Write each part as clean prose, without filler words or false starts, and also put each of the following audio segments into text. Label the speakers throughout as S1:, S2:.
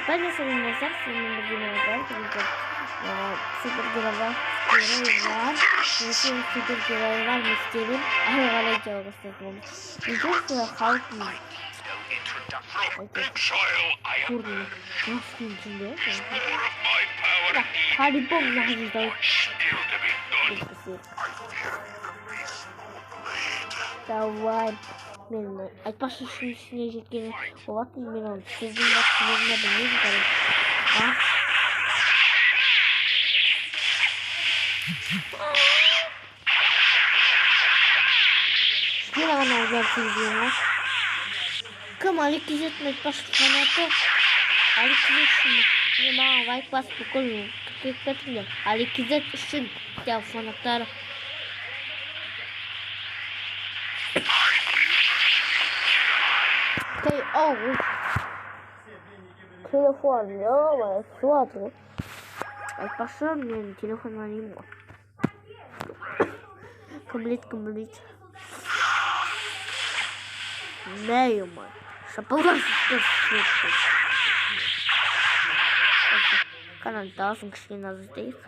S1: Ben de seninle seninle супергеройлар супергеройлар мектебін ары қарай жалғастырып видеосы халықтың давай мен айтпақшы ішіне жеткені болатын мен оны сіздің басыңызға білмеймін керек Где она ударила? Кому кизетмет пашканаты? Али кизетшин. Не мага вайпас бүкіл кетпетіңдер. Али кизет үшін телефонаттары. Кей, оу. Телефон, ё-моё, суатыр. Айтпақшы мен телефон алайын ғой. Комплект. Неймар. Шапаласы шықты. Канал даусын кішкене азайтайық.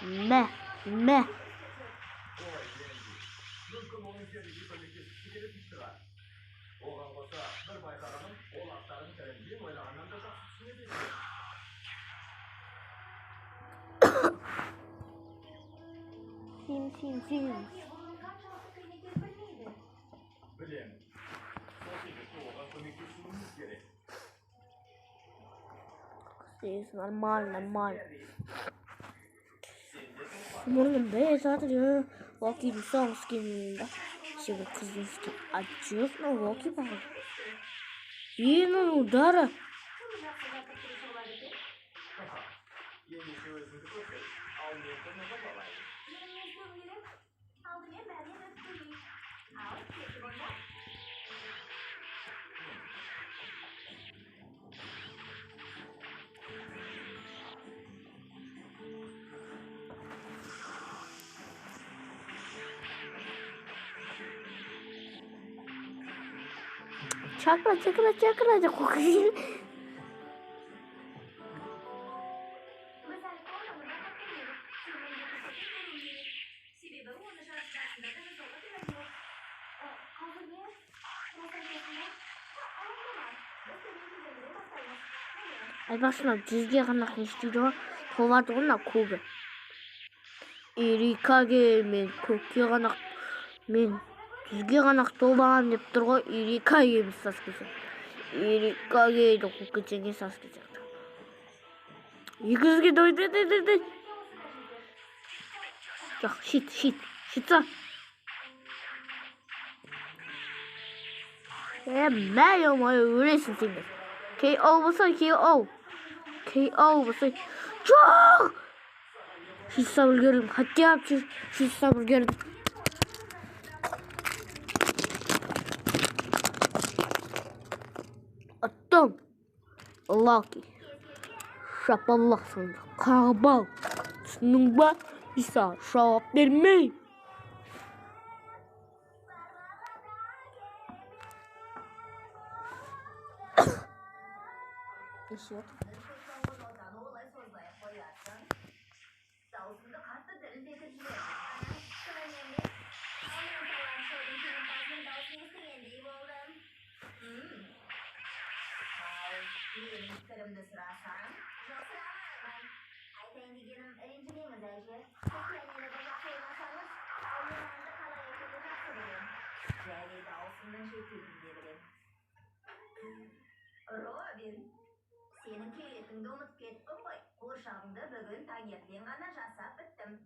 S1: Мә. Сим. Здесь нормально. Можно без этого локи сам скинул. Сегодня кызынский отчет на локи пошел. И на удара. Чакра, кукушин. Айтпақшылар жүзге ғана қиштыйды толады ғына көбі. Ирикаге мен көкке ғана мен жүзге ғана толбаған деп тұр ғой. Ирикаге біз саскесі. Ирикаге еді көккеченге саскесі. 200-ге дойды. Жоқ, шитса. Мәй омай өлесін сендер. KO болса. Жоқ! Шитса білгердім. Хотя шитса білгердім. Аттым. Лаки. Шапалақ сонда. Қағбал. Түсінің ба? Иса жауап бермей. Еще.
S2: Robin, senin keyfini unutup kettim ғой. Қуыршағыңды бүгін таңертең ғана жасап біттім.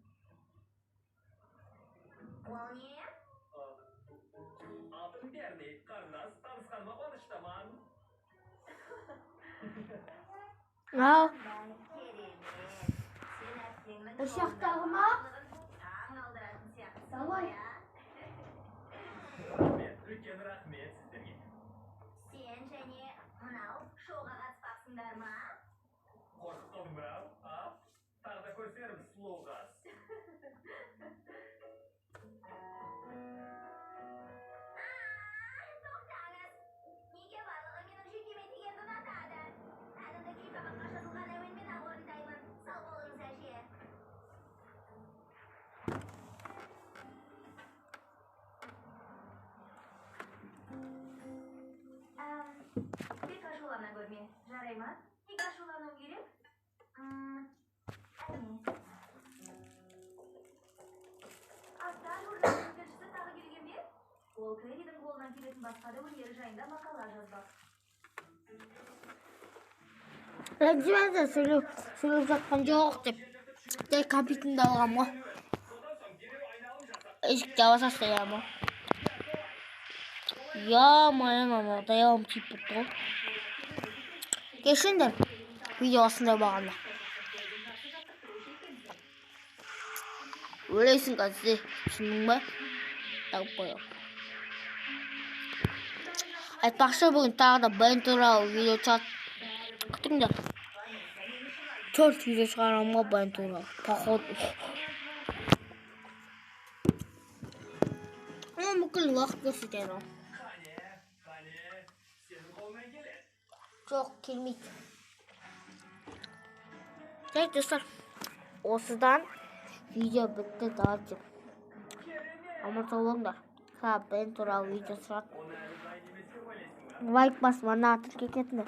S2: Ол не?
S3: Атым Берни, қарындас, танысқаныма қуаныштымын.
S1: Ау.
S2: Керемет. Сен әттеңнің
S1: Ошақтағы ма?
S2: таң алдыратын сияқтысың
S1: Давай.
S2: ғой,
S3: Үлкен рахмет сіздерге.
S2: Сен және мынау шоуға қатыспақсыңдар ма?
S3: Қорқып қалдым, тағы да көрсерім сұлу қыз.
S2: Bek ашулана көрме. Жарай ма? Неге ашулануым керек? Әне. Астан журналдың тілшісі тағы келген бе? Ол Кэрридің қолынан келетін басқа да өнері жайында мақала жазбақ.
S1: Ренжімеңдер, сөйлеп жатқан жоқ деп. Тек компьютерімді алғам ғой. Есікті жаба тастайын ғой. Мама, таяғым тиіп бітті ғой. Кешіңдер, видео осындай бағанда. Өлесің қазір, түсіндің бе? Тауып қойып. Айтпақшы, бүгін тағы да бен туралы видео чат. Күтіңдер. 4 видео шығарам ғой бен туралы. Походу. Бүкіл уақыт көрсетеді ғой. Жоқ, келмейді. Жай, достар, осыдан видео бітті дағып. Аман сау болыңдар. Бен туралы видео шығады. Лайк басып, ана атырып кетіңдер.